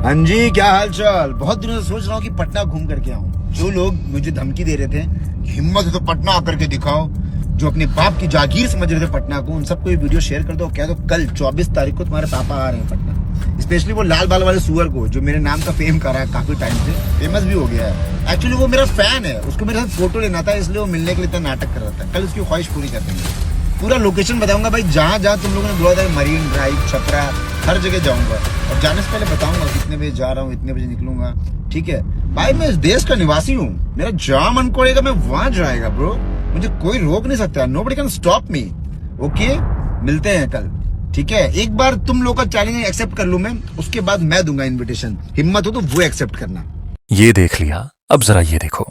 हाँ जी, क्या हाल चाल। बहुत दिनों से सोच रहा हूँ कि पटना घूम करके आऊँ। जो लोग मुझे धमकी दे रहे थे कि हिम्मत है तो पटना आकर के दिखाओ, जो अपने बाप की जागीर समझ रहे थे पटना को, उन सबको ये वीडियो शेयर कर दो। कह दो कल 24 तारीख को तुम्हारे पापा आ रहे हैं पटना। स्पेशली वो लाल बाल वाले सुअर को, जो मेरे नाम का फेम कर रहा है काफी टाइम से, फेमस भी हो गया है। एक्चुअली वो मेरा फैन है, उसको मेरे साथ फोटो लेना था, इसलिए वो मिलने के लिए इतना नाटक कर रहा था। कल उसकी ख्वाहिश पूरी कर देंगे। पूरा लोकेशन बताऊंगा भाई, जहाँ जहाँ तुम लोगों ने बोला था, मरीन ड्राइव, छपरा, हर जगह जाऊंगा। और जाने से पहले बताऊंगा कितने बजे जा रहा हूँ, इतने बजे निकलूंगा। ठीक है भाई, मैं इस देश का निवासी हूँ। मेरा जहाँ मन करेगा मैं वहां जाएगा ब्रो। मुझे कोई रोक नहीं सकता। Nobody can stop me. Okay, मिलते हैं कल। ठीक है, एक बार तुम लोग का चैलेंज एक्सेप्ट कर लूं मैं, उसके बाद मैं दूंगा इनविटेशन। हिम्मत हो तो वो एक्सेप्ट करना। ये देख लिया, अब जरा ये देखो।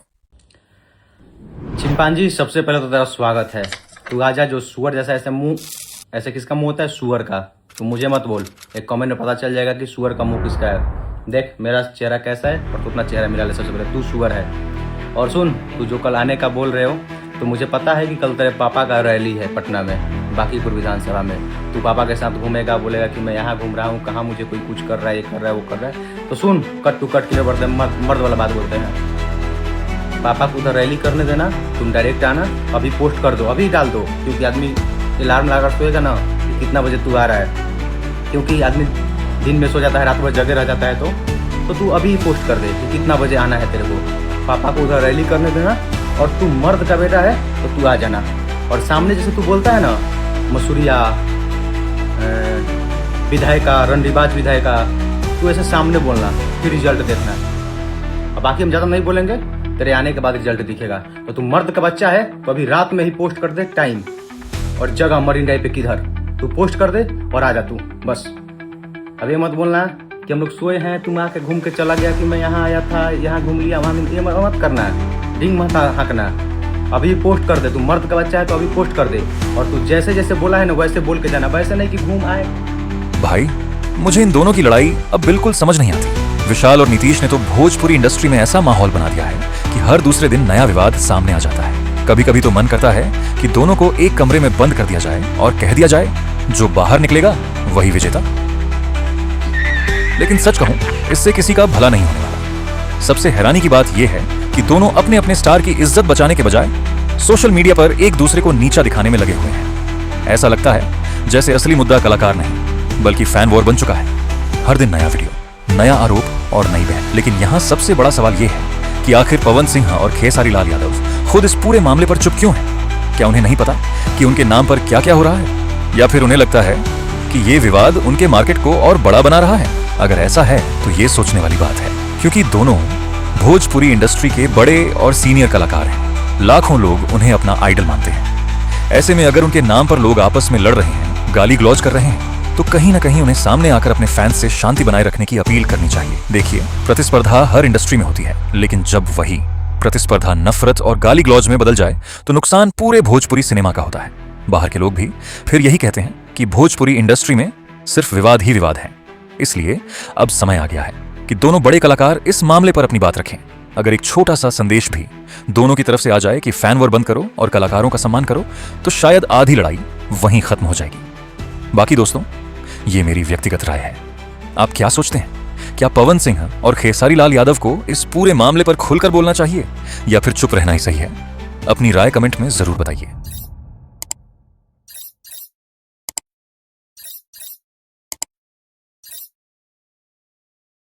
चिंपांजी, सबसे पहले तो तेरा स्वागत है। तू आजा, जो सुअर जैसा ऐसे मुंह, ऐसे किसका मुंह होता है? सुअर का। तू मुझे मत बोल, एक कमेंट में पता चल जाएगा कि सुअर का मुंह किसका है। देख मेरा चेहरा कैसा है और तू अपना चेहरा मिला ले। सबसे पहले तू सुअर है। और सुन, तू जो कल आने का बोल रहे हो, तो मुझे पता है कि कल तेरे पापा का रैली है पटना में, बांकीपुर विधानसभा में। तू पापा के साथ घूमेगा, बोलेगा कि मैं यहाँ घूम रहा हूँ, कहाँ मुझे कोई कुछ कर रहा है, ये कर रहा है, वो कर रहा है। तो सुन, कट टू कट क्लियर बढ़ते, मर्द वाला बात बोलते हैं। पापा को उधर रैली करने देना, तुम डायरेक्ट आना, अभी पोस्ट कर दो, अभी डाल दो। क्योंकि आदमी अलार्म लगाकर सोएगा ना कि कितना बजे तू आ रहा है, क्योंकि आदमी दिन में सो जाता है, रात भर जगह रह जाता है। तो तू अभी पोस्ट कर दे कि कितना बजे आना है तेरे को। पापा को उधर रैली करने देना, और तू मर्द का बेटा है तो तू आ जाना। और सामने जैसे तू बोलता है ना, मसूरिया विधायका, रंडीबाज विधायका, तू ऐसे सामने बोलना, फिर रिजल्ट देखना। अब बाकी हम ज़्यादा नहीं बोलेंगे, तेरे आने के बाद रिजल्ट दिखेगा। तो तू मर्द का बच्चा है तो अभी रात में ही पोस्ट कर दे टाइम और जगह, मरीन ड्राइव पे किधर, तू पोस्ट कर दे और आ जा तू। बस अभी मत बोलना कि हम लोग सोए हैं, तुम आके घूम के चला गया कि मैं यहाँ आया था, यहाँ घूम लिया, वहाँ ये मत करना है। डिंग मत हाँकना। अभी पोस्ट कर दे, तू मर्द का बच्चा है तो अभी पोस्ट कर दे। और तू जैसे जैसे बोला है ना वैसे बोल के जाना, वैसे नहीं कि घूम आए। भाई, मुझे इन दोनों की लड़ाई अब बिल्कुल समझ नहीं आती। विशाल और नीतीश ने तो भोजपुरी इंडस्ट्री में ऐसा माहौल बना दिया है कि हर दूसरे दिन नया विवाद सामने आ जाता है। कभी कभी तो मन करता है कि दोनों को एक कमरे में बंद कर दिया जाए और कह दिया जाए, जो बाहर निकलेगा वही विजेता। लेकिन सच कहूं, इससे किसी का भला नहीं होने वाला। सबसे हैरानी की बात यह है कि दोनों अपने अपने स्टार की इज्जत बचाने के बजाय सोशल मीडिया पर एक दूसरे को नीचा दिखाने में लगे हुए हैं। ऐसा लगता है जैसे असली मुद्दा कलाकार नहीं, बल्कि फैन वॉर बन चुका है। हर दिन नया वीडियो, नया आरोप और नई बहन। लेकिन यहाँ सबसे बड़ा सवाल यह है कि आखिर पवन सिंह और खेसारी लाल यादव खुद इस पूरे मामले पर चुप क्यों हैं? क्या उन्हें नहीं पता कि उनके नाम पर क्या क्या हो रहा है? या फिर उन्हें लगता है कि ये विवाद उनके मार्केट को और बड़ा बना रहा है? अगर ऐसा है तो ये सोचने वाली बात है, क्योंकि दोनों भोजपुरी इंडस्ट्री के बड़े और सीनियर कलाकार हैं। लाखों लोग उन्हें अपना आइडल मानते हैं। ऐसे में अगर उनके नाम पर लोग आपस में लड़ रहे हैं, गाली गलौज कर रहे हैं, तो कहीं ना कहीं उन्हें सामने आकर अपने फैंस से शांति बनाए रखने की अपील करनी चाहिए। देखिए, प्रतिस्पर्धा हर इंडस्ट्री में होती है, लेकिन जब वही प्रतिस्पर्धा नफरत और गाली गलौज में बदल जाए तो नुकसान पूरे भोजपुरी सिनेमा का होता है। बाहर के लोग भी फिर यही कहते हैं कि भोजपुरी इंडस्ट्री में सिर्फ विवाद ही विवाद है। इसलिए अब समय आ गया है कि दोनों बड़े कलाकार इस मामले पर अपनी बात रखें। अगर एक छोटा सा संदेश भी दोनों की तरफ से आ जाए कि फैन वॉर बंद करो और कलाकारों का सम्मान करो, तो शायद आधी लड़ाई वहीं खत्म हो जाएगी। बाकी दोस्तों, ये मेरी व्यक्तिगत राय है। आप क्या सोचते हैं? क्या पवन सिंह और खेसारी लाल यादव को इस पूरे मामले पर खुलकर बोलना चाहिए या फिर चुप रहना ही सही है? अपनी राय कमेंट में जरूर बताइए।